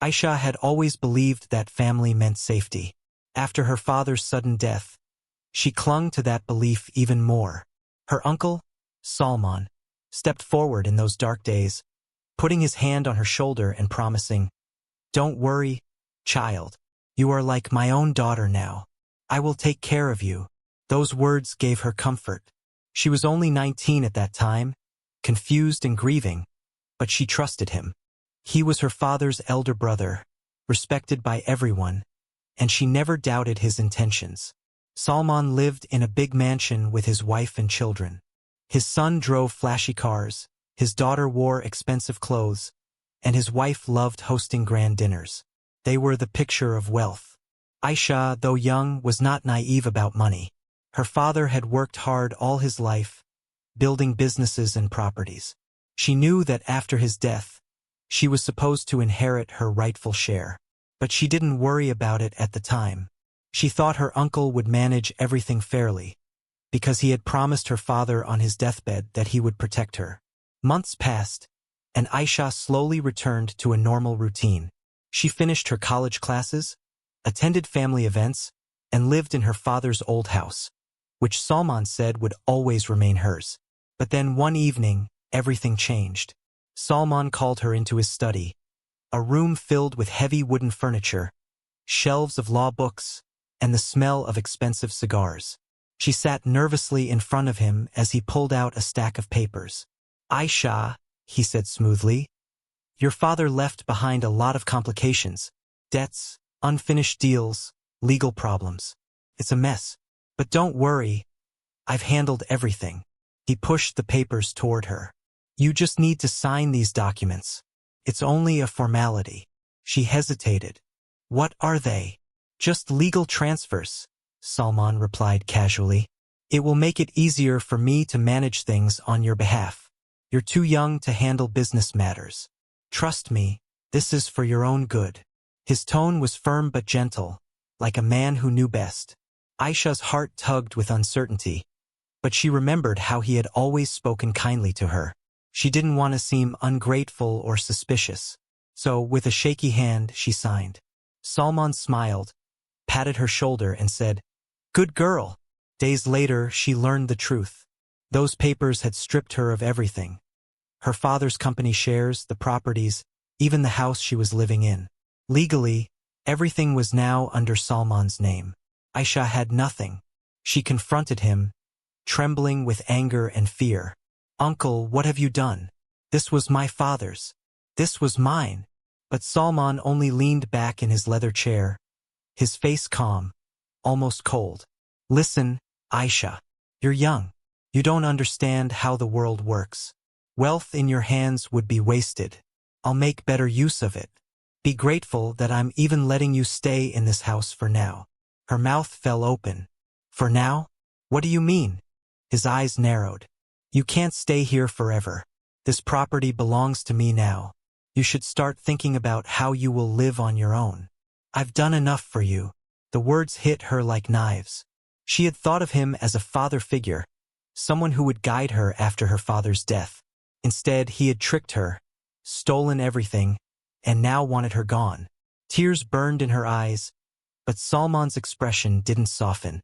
Aisha had always believed that family meant safety. After her father's sudden death, she clung to that belief even more. Her uncle, Salman, stepped forward in those dark days, putting his hand on her shoulder and promising, "Don't worry, child. You are like my own daughter now. I will take care of you." Those words gave her comfort. She was only 19 at that time, confused and grieving, but she trusted him. He was her father's elder brother, respected by everyone, and she never doubted his intentions. Salman lived in a big mansion with his wife and children. His son drove flashy cars, his daughter wore expensive clothes, and his wife loved hosting grand dinners. They were the picture of wealth. Aisha, though young, was not naive about money. Her father had worked hard all his life, building businesses and properties. She knew that after his death, she was supposed to inherit her rightful share. But she didn't worry about it at the time. She thought her uncle would manage everything fairly, because he had promised her father on his deathbed that he would protect her. Months passed, and Aisha slowly returned to a normal routine. She finished her college classes, attended family events, and lived in her father's old house, which Salman said would always remain hers. But then one evening, everything changed. Salman called her into his study, a room filled with heavy wooden furniture, shelves of law books, and the smell of expensive cigars. She sat nervously in front of him as he pulled out a stack of papers. "Aisha," he said smoothly, "your father left behind a lot of complications, debts, unfinished deals, legal problems. It's a mess. But don't worry, I've handled everything." He pushed the papers toward her. "You just need to sign these documents. It's only a formality." She hesitated. "What are they?" "Just legal transfers," Salman replied casually. "It will make it easier for me to manage things on your behalf. You're too young to handle business matters. Trust me, this is for your own good." His tone was firm but gentle, like a man who knew best. Aisha's heart tugged with uncertainty, but she remembered how he had always spoken kindly to her. She didn't want to seem ungrateful or suspicious, so with a shaky hand she signed. Salman smiled, patted her shoulder and said, "Good girl." Days later she learned the truth. Those papers had stripped her of everything. Her father's company shares, the properties, even the house she was living in. Legally, everything was now under Salman's name. Aisha had nothing. She confronted him, trembling with anger and fear. "Uncle, what have you done? This was my father's. This was mine." But Salman only leaned back in his leather chair, his face calm, almost cold. "Listen, Aisha. You're young. You don't understand how the world works. Wealth in your hands would be wasted. I'll make better use of it. Be grateful that I'm even letting you stay in this house for now." Her mouth fell open. "For now? What do you mean?" His eyes narrowed. "You can't stay here forever. This property belongs to me now. You should start thinking about how you will live on your own. I've done enough for you." The words hit her like knives. She had thought of him as a father figure, someone who would guide her after her father's death. Instead, he had tricked her, stolen everything, and now wanted her gone. Tears burned in her eyes, but Salman's expression didn't soften.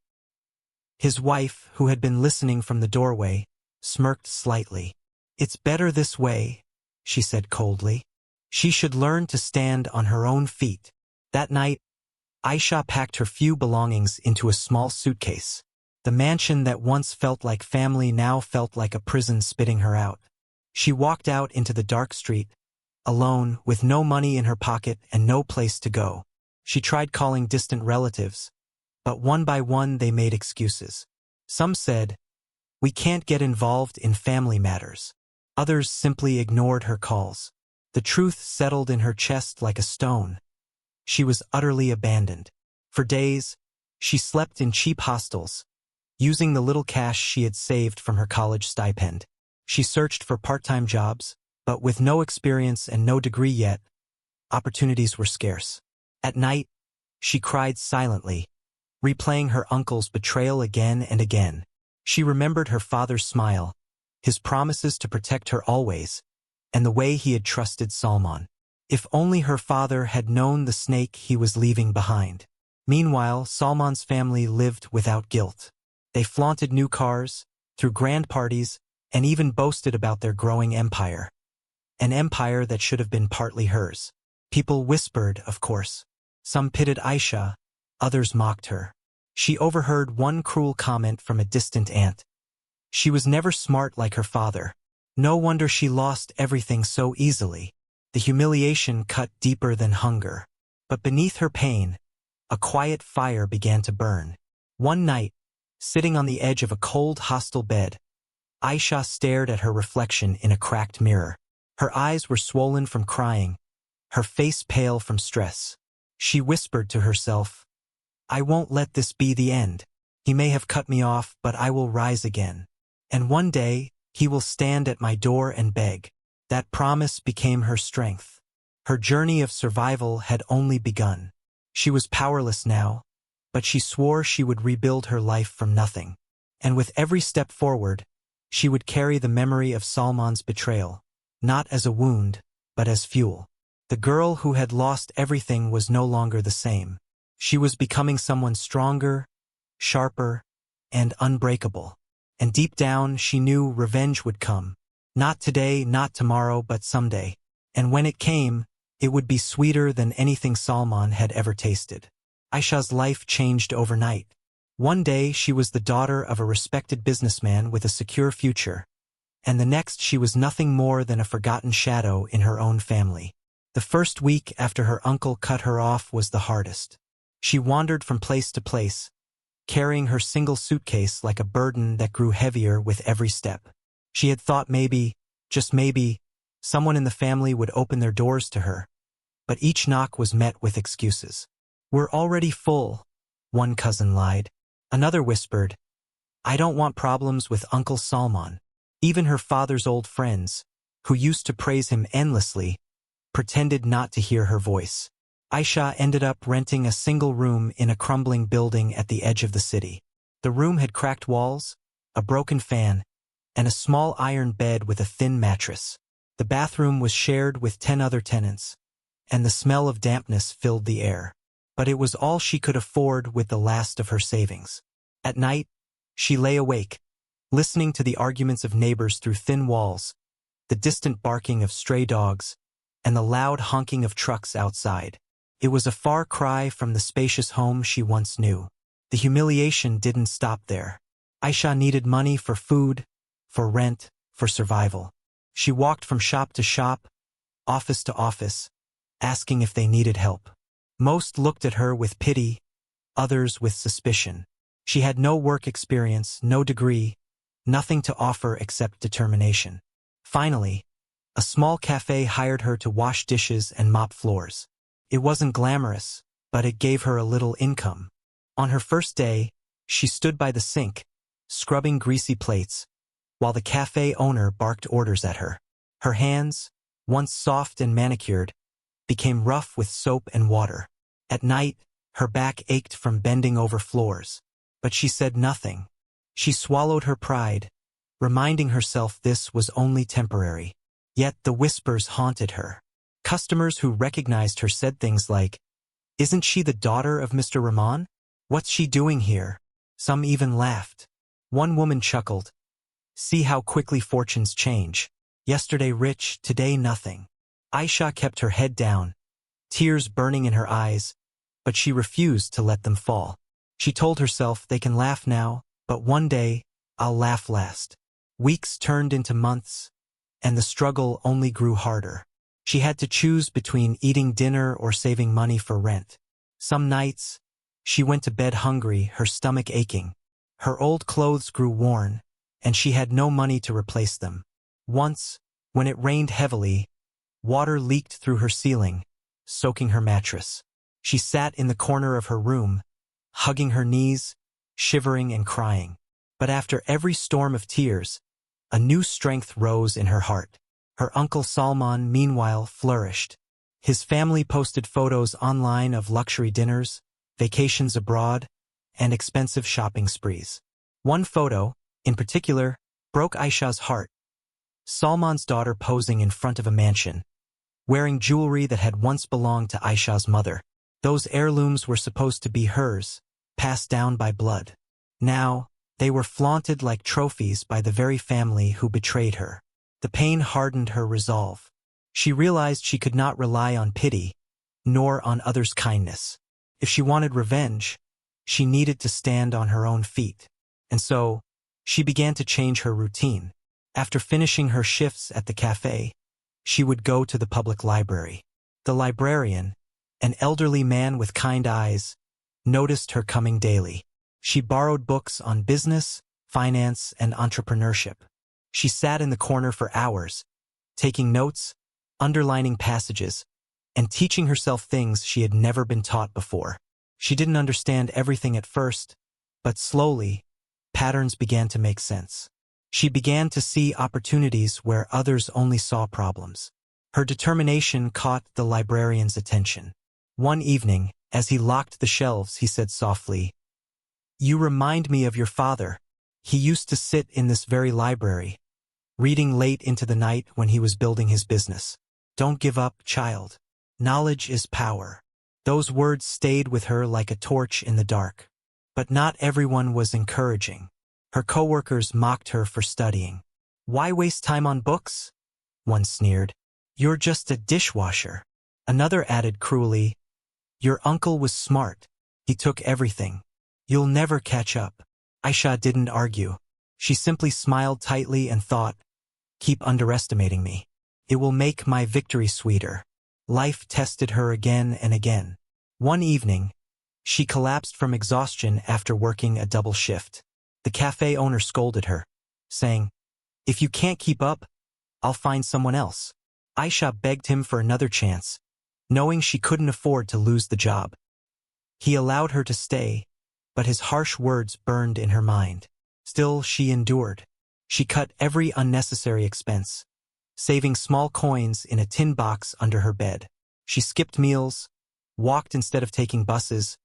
His wife, who had been listening from the doorway, smirked slightly. "It's better this way," she said coldly. "She should learn to stand on her own feet." That night, Aisha packed her few belongings into a small suitcase. The mansion that once felt like family now felt like a prison spitting her out. She walked out into the dark street, alone, with no money in her pocket and no place to go. She tried calling distant relatives, but one by one they made excuses. Some said, "We can't get involved in family matters." Others simply ignored her calls. The truth settled in her chest like a stone. She was utterly abandoned. For days, she slept in cheap hostels, using the little cash she had saved from her college stipend. She searched for part-time jobs, but with no experience and no degree yet, opportunities were scarce. At night, she cried silently, replaying her uncle's betrayal again and again. She remembered her father's smile, his promises to protect her always, and the way he had trusted Salman. If only her father had known the snake he was leaving behind. Meanwhile, Salman's family lived without guilt. They flaunted new cars, threw grand parties, and even boasted about their growing empire. An empire that should have been partly hers. People whispered, of course. Some pitied Aisha, others mocked her. She overheard one cruel comment from a distant aunt. She was never smart like her father. No wonder she lost everything so easily. The humiliation cut deeper than hunger. But beneath her pain, a quiet fire began to burn. One night, sitting on the edge of a cold, hostile bed, Aisha stared at her reflection in a cracked mirror. Her eyes were swollen from crying, her face pale from stress. She whispered to herself, "I won't let this be the end. He may have cut me off, but I will rise again. And one day, he will stand at my door and beg." That promise became her strength. Her journey of survival had only begun. She was powerless now, but she swore she would rebuild her life from nothing. And with every step forward, she would carry the memory of Salman's betrayal, not as a wound, but as fuel. The girl who had lost everything was no longer the same. She was becoming someone stronger, sharper, and unbreakable. And deep down, she knew revenge would come. Not today, not tomorrow, but someday. And when it came, it would be sweeter than anything Salman had ever tasted. Aisha's life changed overnight. One day, she was the daughter of a respected businessman with a secure future, and the next she was nothing more than a forgotten shadow in her own family. The first week after her uncle cut her off was the hardest. She wandered from place to place, carrying her single suitcase like a burden that grew heavier with every step. She had thought maybe, just maybe, someone in the family would open their doors to her, but each knock was met with excuses. "We're already full," one cousin lied. Another whispered, "I don't want problems with Uncle Salman." Even her father's old friends, who used to praise him endlessly, pretended not to hear her voice. Aisha ended up renting a single room in a crumbling building at the edge of the city. The room had cracked walls, a broken fan, and a small iron bed with a thin mattress. The bathroom was shared with 10 other tenants, and the smell of dampness filled the air. But it was all she could afford with the last of her savings. At night, she lay awake, listening to the arguments of neighbors through thin walls, the distant barking of stray dogs, and the loud honking of trucks outside. It was a far cry from the spacious home she once knew. The humiliation didn't stop there. Aisha needed money for food, for rent, for survival. She walked from shop to shop, office to office, asking if they needed help. Most looked at her with pity, others with suspicion. She had no work experience, no degree, nothing to offer except determination. Finally, a small cafe hired her to wash dishes and mop floors. It wasn't glamorous, but it gave her a little income. On her first day, she stood by the sink, scrubbing greasy plates, while the cafe owner barked orders at her. Her hands, once soft and manicured, became rough with soap and water. At night, her back ached from bending over floors, but she said nothing. She swallowed her pride, reminding herself this was only temporary. Yet the whispers haunted her. Customers who recognized her said things like, "Isn't she the daughter of Mr. Rahman? What's she doing here?" Some even laughed. One woman chuckled, "See how quickly fortunes change. Yesterday rich, today nothing." Aisha kept her head down, tears burning in her eyes, but she refused to let them fall. She told herself, "They can laugh now, but one day, I'll laugh last." Weeks turned into months, and the struggle only grew harder. She had to choose between eating dinner or saving money for rent. Some nights, she went to bed hungry, her stomach aching. Her old clothes grew worn, and she had no money to replace them. Once, when it rained heavily, water leaked through her ceiling, soaking her mattress. She sat in the corner of her room, hugging her knees, shivering and crying. But after every storm of tears, a new strength rose in her heart. Her uncle Salman, meanwhile, flourished. His family posted photos online of luxury dinners, vacations abroad, and expensive shopping sprees. One photo, in particular, broke Aisha's heart. Salman's daughter posing in front of a mansion, wearing jewelry that had once belonged to Aisha's mother. Those heirlooms were supposed to be hers, passed down by blood. Now, they were flaunted like trophies by the very family who betrayed her. The pain hardened her resolve. She realized she could not rely on pity, nor on others' kindness. If she wanted revenge, she needed to stand on her own feet. And so, she began to change her routine. After finishing her shifts at the cafe, she would go to the public library. The librarian, an elderly man with kind eyes, noticed her coming daily. She borrowed books on business, finance, and entrepreneurship. She sat in the corner for hours, taking notes, underlining passages, and teaching herself things she had never been taught before. She didn't understand everything at first, but slowly, patterns began to make sense. She began to see opportunities where others only saw problems. Her determination caught the librarian's attention. One evening, as he locked the shelves, he said softly, "You remind me of your father. He used to sit in this very library, reading late into the night when he was building his business. Don't give up, child. Knowledge is power." Those words stayed with her like a torch in the dark. But not everyone was encouraging. Her coworkers mocked her for studying. "Why waste time on books?" one sneered. "You're just a dishwasher." Another added cruelly, "Your uncle was smart. He took everything. You'll never catch up." Aisha didn't argue. She simply smiled tightly and thought, "Keep underestimating me. It will make my victory sweeter." Life tested her again and again. One evening, she collapsed from exhaustion after working a double shift. The cafe owner scolded her, saying, "If you can't keep up, I'll find someone else." Aisha begged him for another chance, knowing she couldn't afford to lose the job. He allowed her to stay, but his harsh words burned in her mind. Still, she endured. She cut every unnecessary expense, saving small coins in a tin box under her bed. She skipped meals, walked instead of taking buses,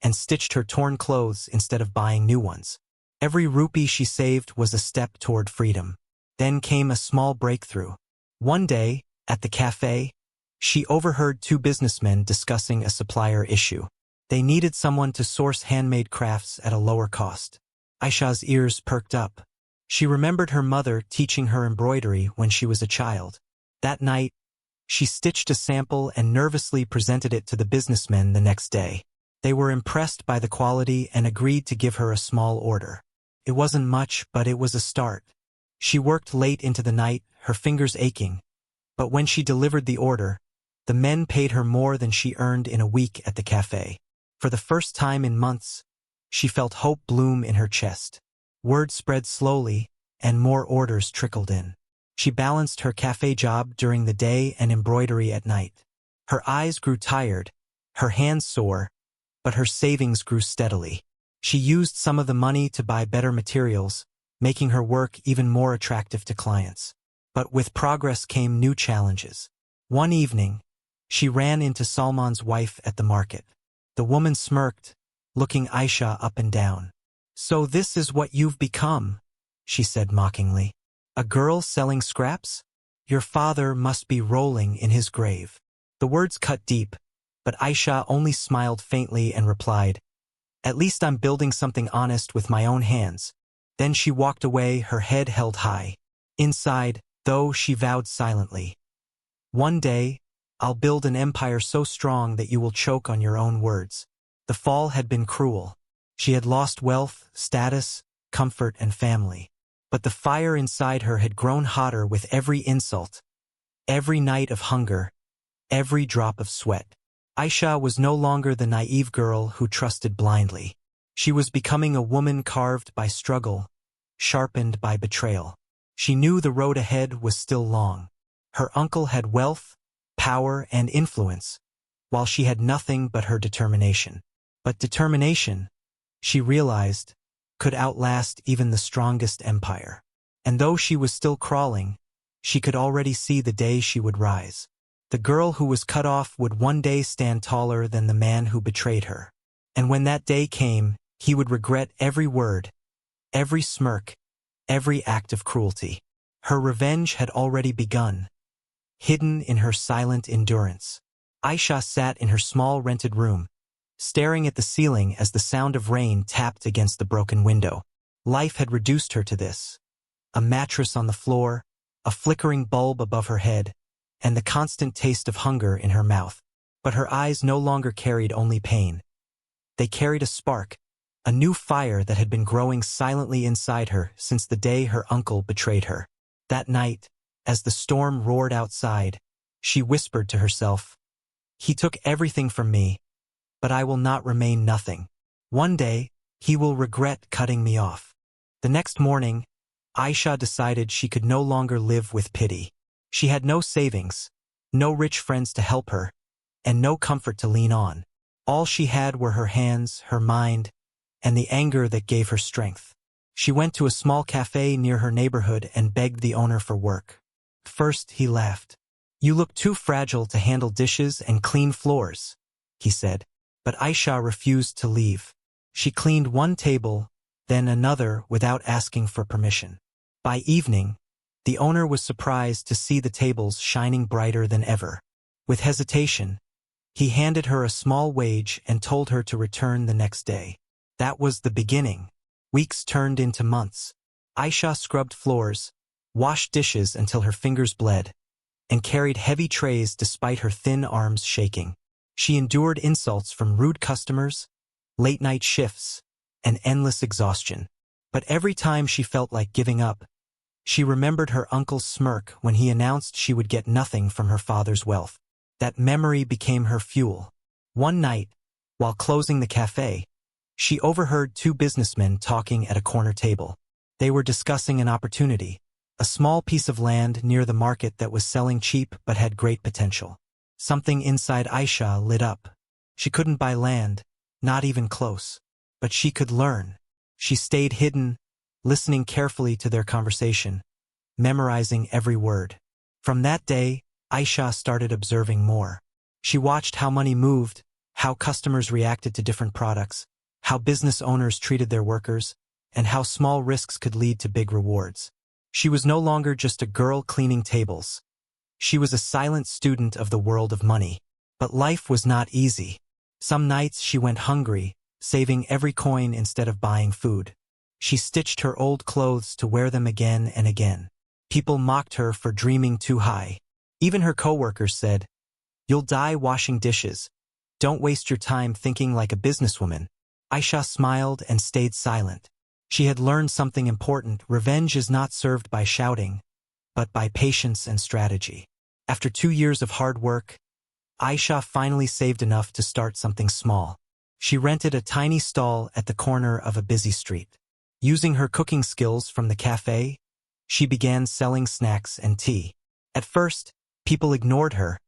and stitched her torn clothes instead of buying new ones. Every rupee she saved was a step toward freedom. Then came a small breakthrough. One day, at the cafe, she overheard two businessmen discussing a supplier issue. They needed someone to source handmade crafts at a lower cost. Aisha's ears perked up. She remembered her mother teaching her embroidery when she was a child. That night, she stitched a sample and nervously presented it to the businessmen the next day. They were impressed by the quality and agreed to give her a small order. It wasn't much, but it was a start. She worked late into the night, her fingers aching. But when she delivered the order, the men paid her more than she earned in a week at the cafe. For the first time in months, she felt hope bloom in her chest. Word spread slowly, and more orders trickled in. She balanced her cafe job during the day and embroidery at night. Her eyes grew tired, her hands sore, but her savings grew steadily. She used some of the money to buy better materials, making her work even more attractive to clients. But with progress came new challenges. One evening, she ran into Salman's wife at the market. The woman smirked, looking Aisha up and down. "So this is what you've become," she said mockingly. "A girl selling scraps? Your father must be rolling in his grave." The words cut deep, but Aisha only smiled faintly and replied, "At least I'm building something honest with my own hands." Then she walked away, her head held high. Inside, though, she vowed silently, "One day, I'll build an empire so strong that you will choke on your own words." The fall had been cruel. She had lost wealth, status, comfort, and family. But the fire inside her had grown hotter with every insult, every night of hunger, every drop of sweat. Aisha was no longer the naive girl who trusted blindly. She was becoming a woman carved by struggle, sharpened by betrayal. She knew the road ahead was still long. Her uncle had wealth, power, and influence, while she had nothing but her determination. But determination, she realized, could outlast even the strongest empire. And though she was still crawling, she could already see the day she would rise. The girl who was cut off would one day stand taller than the man who betrayed her. And when that day came, he would regret every word, every smirk, every act of cruelty. Her revenge had already begun. hidden in her silent endurance. Aisha sat in her small rented room, staring at the ceiling as the sound of rain tapped against the broken window. Life had reduced her to this. A mattress on the floor, a flickering bulb above her head, and the constant taste of hunger in her mouth. But her eyes no longer carried only pain. They carried a spark, a new fire that had been growing silently inside her since the day her uncle betrayed her. That night, as the storm roared outside, she whispered to herself, "He took everything from me, but I will not remain nothing. One day, he will regret cutting me off." The next morning, Aisha decided she could no longer live with pity. She had no savings, no rich friends to help her, and no comfort to lean on. All she had were her hands, her mind, and the anger that gave her strength. She went to a small cafe near her neighborhood and begged the owner for work. First, he laughed. "You look too fragile to handle dishes and clean floors," he said. But Aisha refused to leave. She cleaned one table, then another without asking for permission. By evening, the owner was surprised to see the tables shining brighter than ever. With hesitation, he handed her a small wage and told her to return the next day. That was the beginning. Weeks turned into months. Aisha scrubbed floors, washed dishes until her fingers bled, and carried heavy trays despite her thin arms shaking. She endured insults from rude customers, late-night shifts, and endless exhaustion. But every time she felt like giving up, she remembered her uncle's smirk when he announced she would get nothing from her father's wealth. That memory became her fuel. One night, while closing the cafe, she overheard two businessmen talking at a corner table. They were discussing an opportunity, a small piece of land near the market that was selling cheap but had great potential. Something inside Aisha lit up. She couldn't buy land, not even close. But she could learn. She stayed hidden, listening carefully to their conversation, memorizing every word. From that day, Aisha started observing more. She watched how money moved, how customers reacted to different products, how business owners treated their workers, and how small risks could lead to big rewards. She was no longer just a girl cleaning tables. She was a silent student of the world of money. But life was not easy. Some nights she went hungry, saving every coin instead of buying food. She stitched her old clothes to wear them again and again. People mocked her for dreaming too high. Even her coworkers said, "You'll die washing dishes. Don't waste your time thinking like a businesswoman." Aisha smiled and stayed silent. She had learned something important. Revenge is not served by shouting, but by patience and strategy. After 2 years of hard work, Aisha finally saved enough to start something small. She rented a tiny stall at the corner of a busy street. Using her cooking skills from the cafe, she began selling snacks and tea. At first, people ignored her,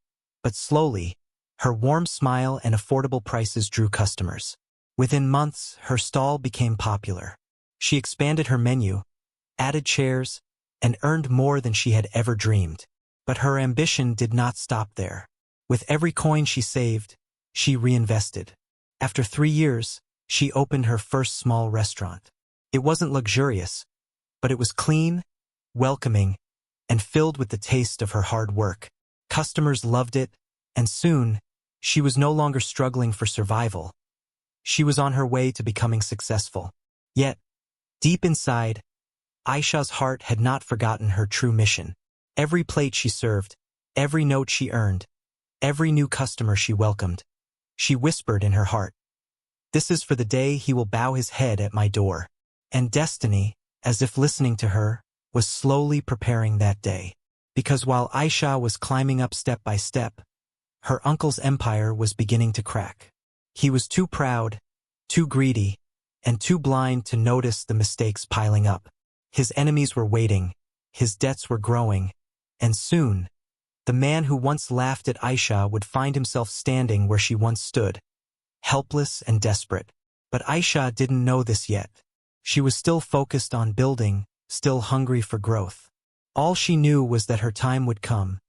but slowly, her warm smile and affordable prices drew customers. Within months, her stall became popular. She expanded her menu, added chairs, and earned more than she had ever dreamed. But her ambition did not stop there. With every coin she saved, she reinvested. After 3 years, she opened her first small restaurant. It wasn't luxurious, but it was clean, welcoming, and filled with the taste of her hard work. Customers loved it, and soon, she was no longer struggling for survival. She was on her way to becoming successful. Yet, deep inside, Aisha's heart had not forgotten her true mission. Every plate she served, every note she earned, every new customer she welcomed, she whispered in her heart, "This is for the day he will bow his head at my door." And destiny, as if listening to her, was slowly preparing that day. Because while Aisha was climbing up step by step, her uncle's empire was beginning to crack. He was too proud, too greedy, and too blind to notice the mistakes piling up. His enemies were waiting, his debts were growing, and soon, the man who once laughed at Aisha would find himself standing where she once stood, helpless and desperate. But Aisha didn't know this yet. She was still focused on building, still hungry for growth. All she knew was that her time would come,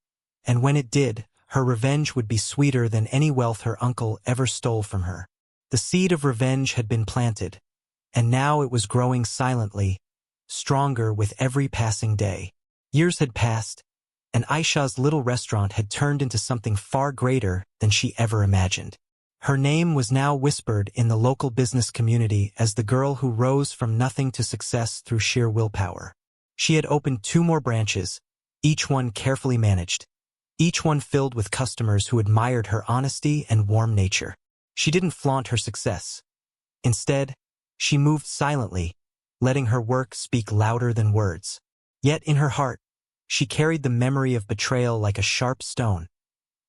and when it did, her revenge would be sweeter than any wealth her uncle ever stole from her. The seed of revenge had been planted, and now it was growing silently, stronger with every passing day. Years had passed, and Aisha's little restaurant had turned into something far greater than she ever imagined. Her name was now whispered in the local business community as the girl who rose from nothing to success through sheer willpower. She had opened 2 more branches, each one carefully managed, each one filled with customers who admired her honesty and warm nature. She didn't flaunt her success. Instead, she moved silently, letting her work speak louder than words. Yet in her heart, she carried the memory of betrayal like a sharp stone,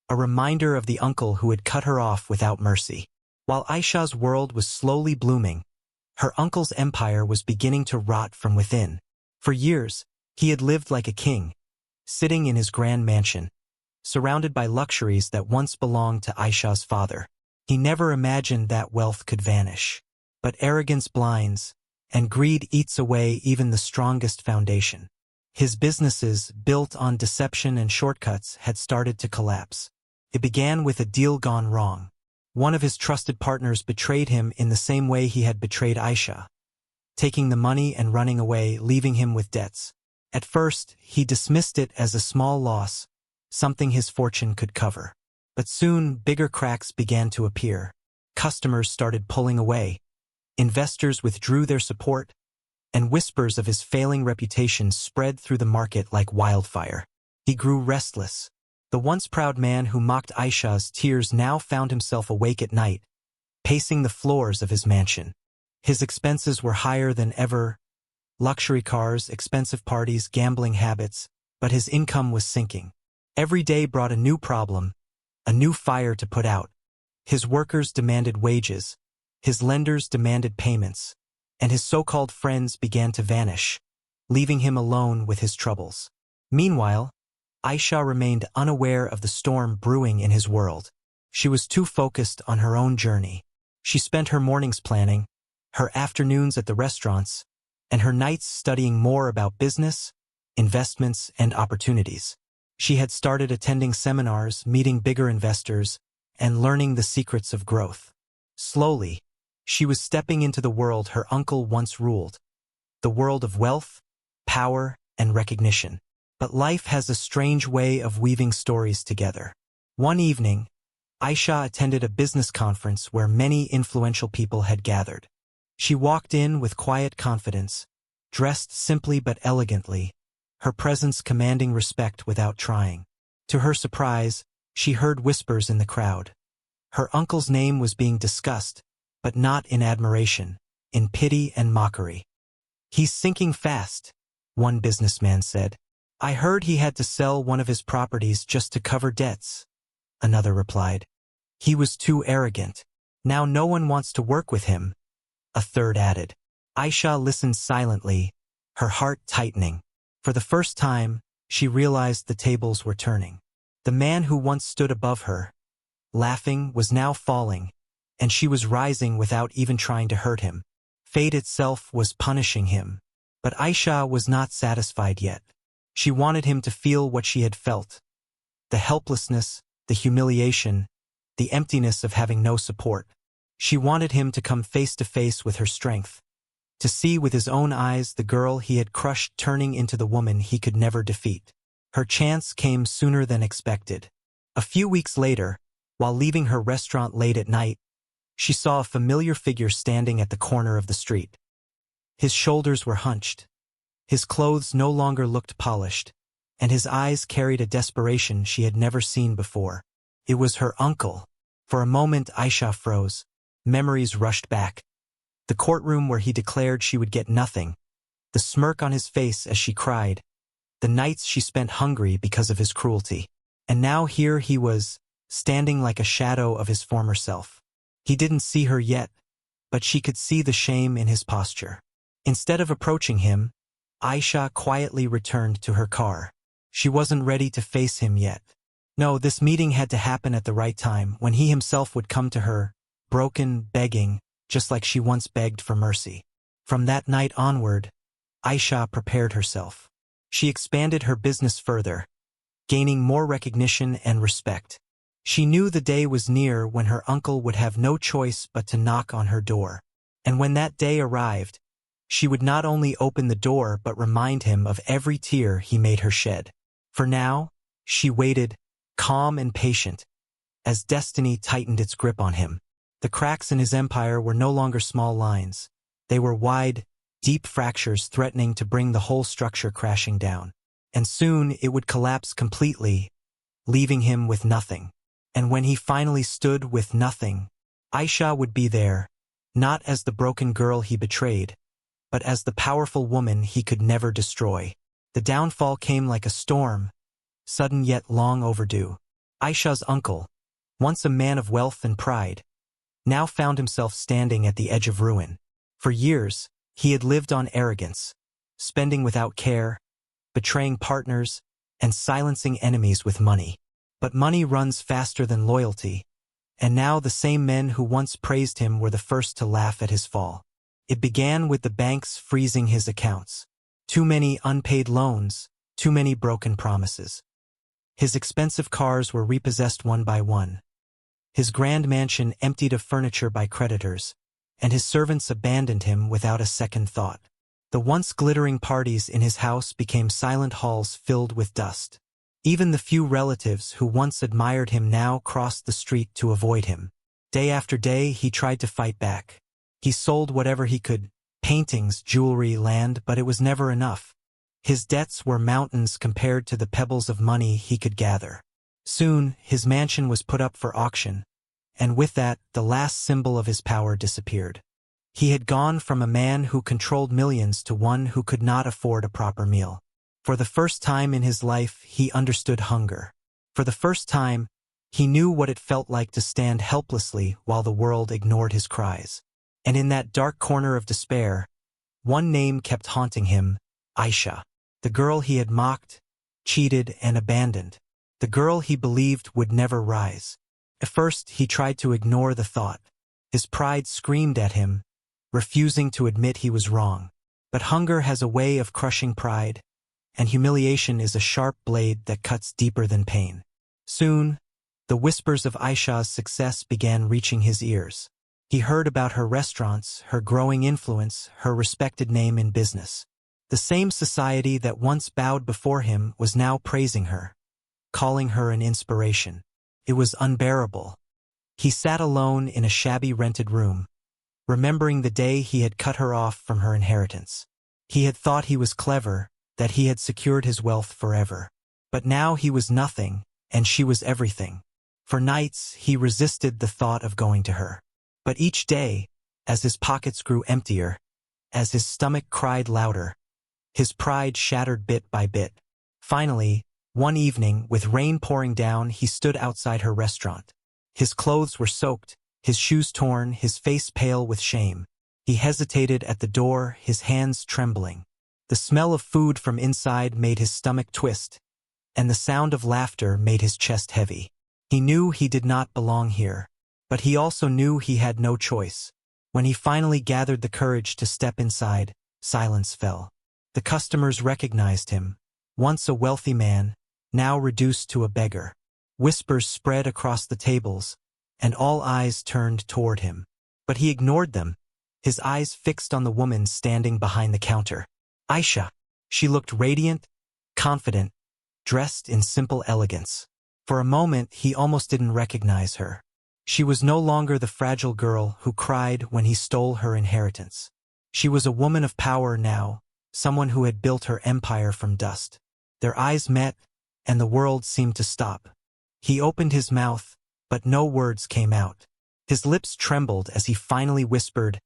a reminder of the uncle who had cut her off without mercy. While Aisha's world was slowly blooming, her uncle's empire was beginning to rot from within. For years, he had lived like a king, sitting in his grand mansion, surrounded by luxuries that once belonged to Aisha's father. He never imagined that wealth could vanish. But arrogance blinds, and greed eats away even the strongest foundation. His businesses, built on deception and shortcuts, had started to collapse. It began with a deal gone wrong. One of his trusted partners betrayed him in the same way he had betrayed Aisha, taking the money and running away, leaving him with debts. At first, he dismissed it as a small loss, something his fortune could cover. But soon, bigger cracks began to appear. Customers started pulling away. Investors withdrew their support, and whispers of his failing reputation spread through the market like wildfire. He grew restless. The once proud man who mocked Aisha's tears now found himself awake at night, pacing the floors of his mansion. His expenses were higher than ever: luxury cars, expensive parties, gambling habits, but his income was sinking. Every day brought a new problem, a new fire to put out. His workers demanded wages, his lenders demanded payments, and his so-called friends began to vanish, leaving him alone with his troubles. Meanwhile, Aisha remained unaware of the storm brewing in his world. She was too focused on her own journey. She spent her mornings planning, her afternoons at the restaurants, and her nights studying more about business, investments, and opportunities. She had started attending seminars, meeting bigger investors, and learning the secrets of growth. Slowly, she was stepping into the world her uncle once ruled, the world of wealth, power, and recognition. But life has a strange way of weaving stories together. One evening, Aisha attended a business conference where many influential people had gathered. She walked in with quiet confidence, dressed simply but elegantly, her presence commanding respect without trying. To her surprise, she heard whispers in the crowd. Her uncle's name was being discussed, but not in admiration, in pity and mockery. "He's sinking fast," one businessman said. "I heard he had to sell one of his properties just to cover debts," another replied. "He was too arrogant. Now no one wants to work with him," a third added. Aisha listened silently, her heart tightening. For the first time, she realized the tables were turning. The man who once stood above her, laughing, was now falling, and she was rising without even trying to hurt him. Fate itself was punishing him. But Aisha was not satisfied yet. She wanted him to feel what she had felt: the helplessness, the humiliation, the emptiness of having no support. She wanted him to come face to face with her strength, to see with his own eyes the girl he had crushed turning into the woman he could never defeat. Her chance came sooner than expected. A few weeks later, while leaving her restaurant late at night, she saw a familiar figure standing at the corner of the street. His shoulders were hunched. His clothes no longer looked polished, and his eyes carried a desperation she had never seen before. It was her uncle. For a moment Aisha froze. Memories rushed back. The courtroom where he declared she would get nothing, the smirk on his face as she cried, the nights she spent hungry because of his cruelty. And now here he was, standing like a shadow of his former self. He didn't see her yet, but she could see the shame in his posture. Instead of approaching him, Aisha quietly returned to her car. She wasn't ready to face him yet. No, this meeting had to happen at the right time, when he himself would come to her, broken, begging, just like she once begged for mercy. From that night onward, Aisha prepared herself. She expanded her business further, gaining more recognition and respect. She knew the day was near when her uncle would have no choice but to knock on her door. And when that day arrived, she would not only open the door but remind him of every tear he made her shed. For now, She waited, calm and patient, as destiny tightened its grip on him. The cracks in his empire were no longer small lines. They were wide, deep fractures threatening to bring the whole structure crashing down. And soon it would collapse completely, leaving him with nothing. And when he finally stood with nothing, Aisha would be there, not as the broken girl he betrayed, but as the powerful woman he could never destroy. The downfall came like a storm, sudden yet long overdue. Aisha's uncle, once a man of wealth and pride, now found himself standing at the edge of ruin. For years, he had lived on arrogance, spending without care, betraying partners, and silencing enemies with money. But money runs faster than loyalty, and now the same men who once praised him were the first to laugh at his fall. It began with the banks freezing his accounts. Too many unpaid loans, too many broken promises. His expensive cars were repossessed one by one. His grand mansion emptied of furniture by creditors, and his servants abandoned him without a second thought. The once glittering parties in his house became silent halls filled with dust. Even the few relatives who once admired him now crossed the street to avoid him. Day after day he tried to fight back. He sold whatever he could, paintings, jewelry, land, but it was never enough. His debts were mountains compared to the pebbles of money he could gather. Soon, his mansion was put up for auction, and with that, the last symbol of his power disappeared. He had gone from a man who controlled millions to one who could not afford a proper meal. For the first time in his life, he understood hunger. For the first time, he knew what it felt like to stand helplessly while the world ignored his cries. And in that dark corner of despair, one name kept haunting him: Aisha. The girl he had mocked, cheated, and abandoned. The girl he believed would never rise. At first, he tried to ignore the thought. His pride screamed at him, refusing to admit he was wrong. But hunger has a way of crushing pride, and humiliation is a sharp blade that cuts deeper than pain. Soon, the whispers of Aisha's success began reaching his ears. He heard about her restaurants, her growing influence, her respected name in business. The same society that once bowed before him was now praising her, calling her an inspiration. It was unbearable. He sat alone in a shabby rented room, remembering the day he had cut her off from her inheritance. He had thought he was clever, that he had secured his wealth forever. But now he was nothing, and she was everything. For nights, he resisted the thought of going to her. But each day, as his pockets grew emptier, as his stomach cried louder, his pride shattered bit by bit. Finally, one evening, with rain pouring down, he stood outside her restaurant. His clothes were soaked, his shoes torn, his face pale with shame. He hesitated at the door, his hands trembling. The smell of food from inside made his stomach twist, and the sound of laughter made his chest heavy. He knew he did not belong here, but he also knew he had no choice. When he finally gathered the courage to step inside, silence fell. The customers recognized him, once a wealthy man, now reduced to a beggar. Whispers spread across the tables, and all eyes turned toward him. But he ignored them, his eyes fixed on the woman standing behind the counter. Aisha. She looked radiant, confident, dressed in simple elegance. For a moment, he almost didn't recognize her. She was no longer the fragile girl who cried when he stole her inheritance. She was a woman of power now, someone who had built her empire from dust. Their eyes met, and the world seemed to stop. He opened his mouth, but no words came out. His lips trembled as he finally whispered,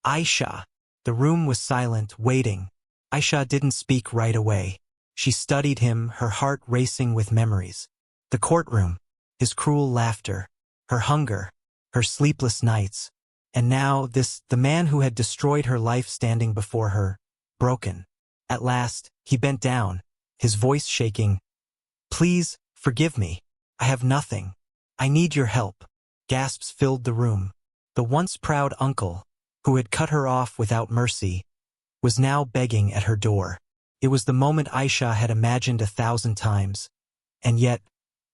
"Aisha." The room was silent, waiting. Aisha didn't speak right away. She studied him, her heart racing with memories. The courtroom, his cruel laughter, her hunger, her sleepless nights. And now the man who had destroyed her life standing before her, broken. At last, he bent down, his voice shaking. "Please, forgive me. I have nothing. I need your help." Gasps filled the room. The once proud uncle, who had cut her off without mercy, was now begging at her door. It was the moment Aisha had imagined 1,000 times, and yet,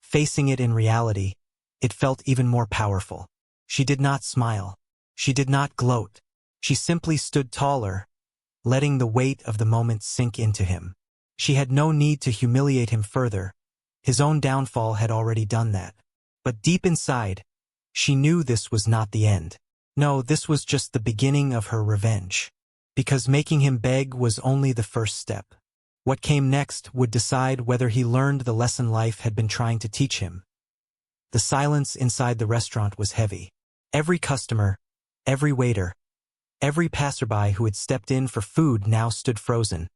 facing it in reality, it felt even more powerful. She did not smile. She did not gloat. She simply stood taller, letting the weight of the moment sink into him. She had no need to humiliate him further, His own downfall had already done that. But deep inside, she knew this was not the end. No, this was just the beginning of her revenge. Because making him beg was only the first step. What came next would decide whether he learned the lesson life had been trying to teach him. The silence inside the restaurant was heavy. Every customer, every waiter, every passerby who had stepped in for food now stood frozen,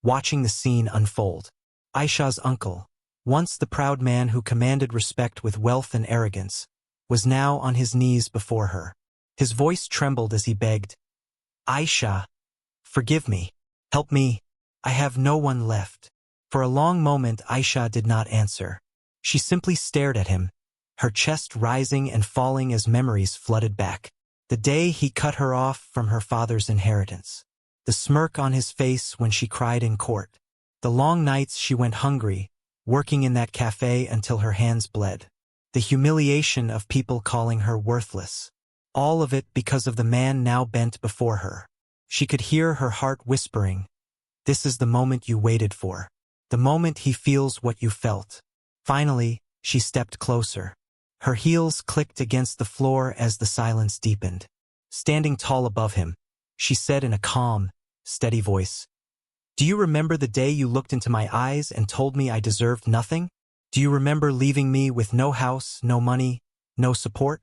watching the scene unfold. Aisha's uncle, once the proud man who commanded respect with wealth and arrogance, was now on his knees before her. His voice trembled as he begged, "Aisha, forgive me. Help me. I have no one left." For a long moment Aisha did not answer. She simply stared at him, her chest rising and falling as memories flooded back. The day he cut her off from her father's inheritance. The smirk on his face when she cried in court. The long nights she went hungry, working in that cafe until her hands bled. The humiliation of people calling her worthless. All of it because of the man now bent before her. She could hear her heart whispering, "This is the moment you waited for. The moment he feels what you felt." Finally, she stepped closer. Her heels clicked against the floor as the silence deepened. Standing tall above him, she said in a calm, steady voice, "Do you remember the day you looked into my eyes and told me I deserved nothing? Do you remember leaving me with no house, no money, no support?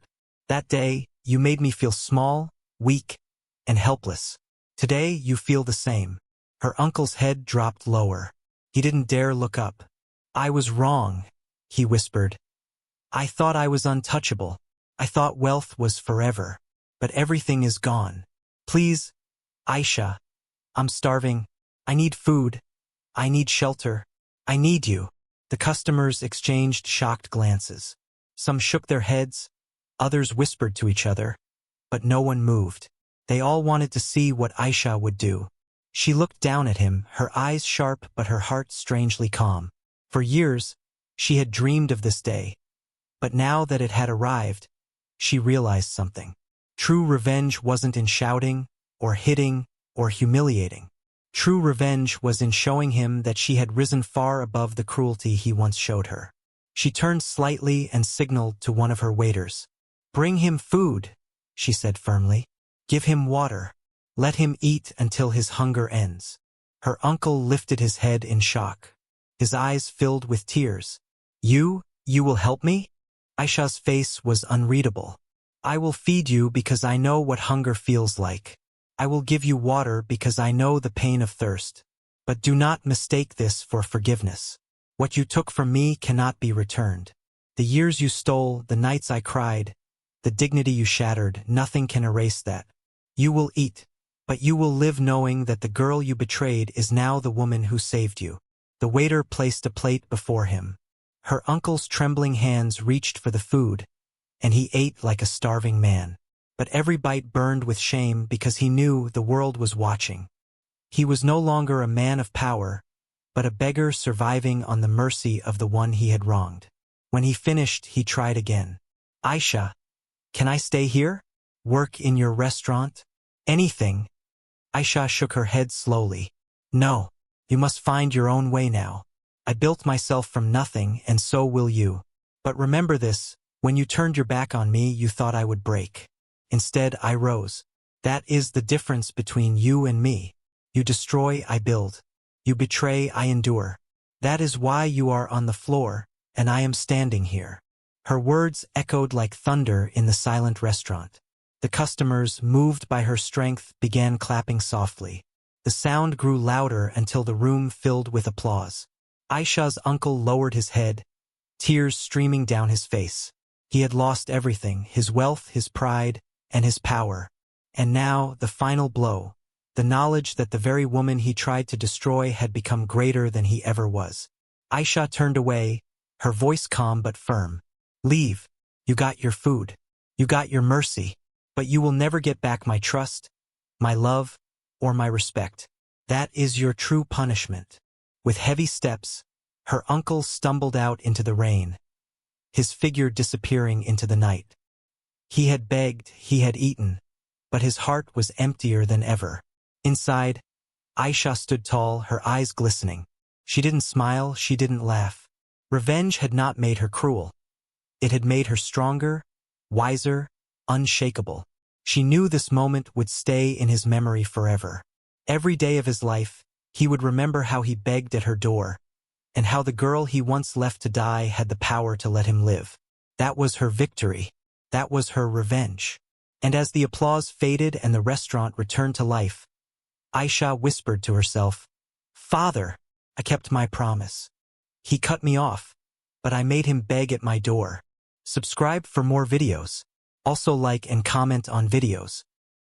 That day, you made me feel small, weak, and helpless. Today, you feel the same." Her uncle's head dropped lower. He didn't dare look up. "I was wrong," he whispered. "I thought I was untouchable. I thought wealth was forever. But everything is gone. Please, Aisha, I'm starving. I need food. I need shelter. I need you." The customers exchanged shocked glances. Some shook their heads, others whispered to each other, but no one moved. They all wanted to see what Aisha would do. She looked down at him, her eyes sharp but her heart strangely calm. For years, she had dreamed of this day. But now that it had arrived, she realized something. True revenge wasn't in shouting, or hitting, or humiliating. True revenge was in showing him that she had risen far above the cruelty he once showed her. She turned slightly and signaled to one of her waiters. "Bring him food," she said firmly. "Give him water. Let him eat until his hunger ends." Her uncle lifted his head in shock. His eyes filled with tears. You will help me?" Aisha's face was unreadable. "I will feed you because I know what hunger feels like. I will give you water because I know the pain of thirst. But do not mistake this for forgiveness. What you took from me cannot be returned. The years you stole, the nights I cried, the dignity you shattered, nothing can erase that. You will eat, but you will live knowing that the girl you betrayed is now the woman who saved you." The waiter placed a plate before him. Her uncle's trembling hands reached for the food, and he ate like a starving man. But every bite burned with shame because he knew the world was watching. He was no longer a man of power, but a beggar surviving on the mercy of the one he had wronged. When he finished, he tried again. "Aisha, can I stay here? Work in your restaurant? Anything?" Aisha shook her head slowly. "No, you must find your own way now. I built myself from nothing, and so will you. But remember this, when you turned your back on me, you thought I would break. Instead, I rose. That is the difference between you and me. You destroy, I build. You betray, I endure. That is why you are on the floor, and I am standing here." Her words echoed like thunder in the silent restaurant. The customers, moved by her strength, began clapping softly. The sound grew louder until the room filled with applause. Aisha's uncle lowered his head, tears streaming down his face. He had lost everything, his wealth, his pride, and his power. And now, the final blow, the knowledge that the very woman he tried to destroy had become greater than he ever was. Aisha turned away, her voice calm but firm. "Leave. You got your food. You got your mercy. But you will never get back my trust, my love, or my respect. That is your true punishment." With heavy steps, her uncle stumbled out into the rain, his figure disappearing into the night. He had begged, he had eaten, but his heart was emptier than ever. Inside, Aisha stood tall, her eyes glistening. She didn't smile, she didn't laugh. Revenge had not made her cruel. It had made her stronger, wiser, unshakable. She knew this moment would stay in his memory forever. Every day of his life, he would remember how he begged at her door, and how the girl he once left to die had the power to let him live. That was her victory. That was her revenge. And as the applause faded and the restaurant returned to life, Aisha whispered to herself, "Father, I kept my promise. He cut me off, but I made him beg at my door." Subscribe for more videos. Also like and comment on videos.